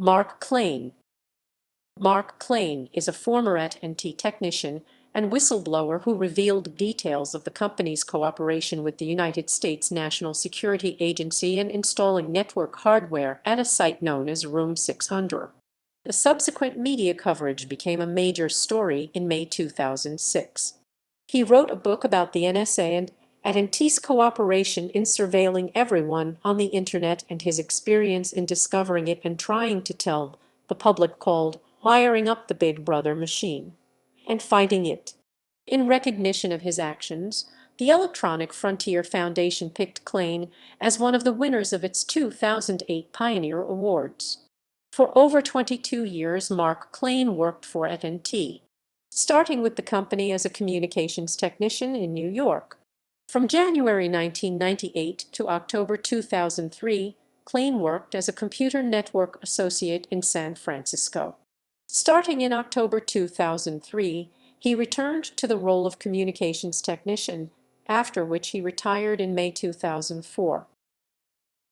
Mark Klein. Mark Klein is a former AT&T technician and whistleblower who revealed details of the company's cooperation with the United States National Security Agency in installing network hardware at a site known as Room 600. The subsequent media coverage became a major story in May 2006. He wrote a book about the NSA and AT&T's cooperation in surveilling everyone on the Internet and his experience in discovering it and trying to tell the public, called "Wiring Up the Big Brother Machine" and Fighting It. In recognition of his actions, the Electronic Frontier Foundation picked Klein as one of the winners of its 2008 Pioneer Awards. For over 22 years, Mark Klein worked for AT&T, starting with the company as a communications technician in New York. From January 1998 to October 2003, Klein worked as a computer network associate in San Francisco. Starting in October 2003, he returned to the role of communications technician, after which he retired in May 2004.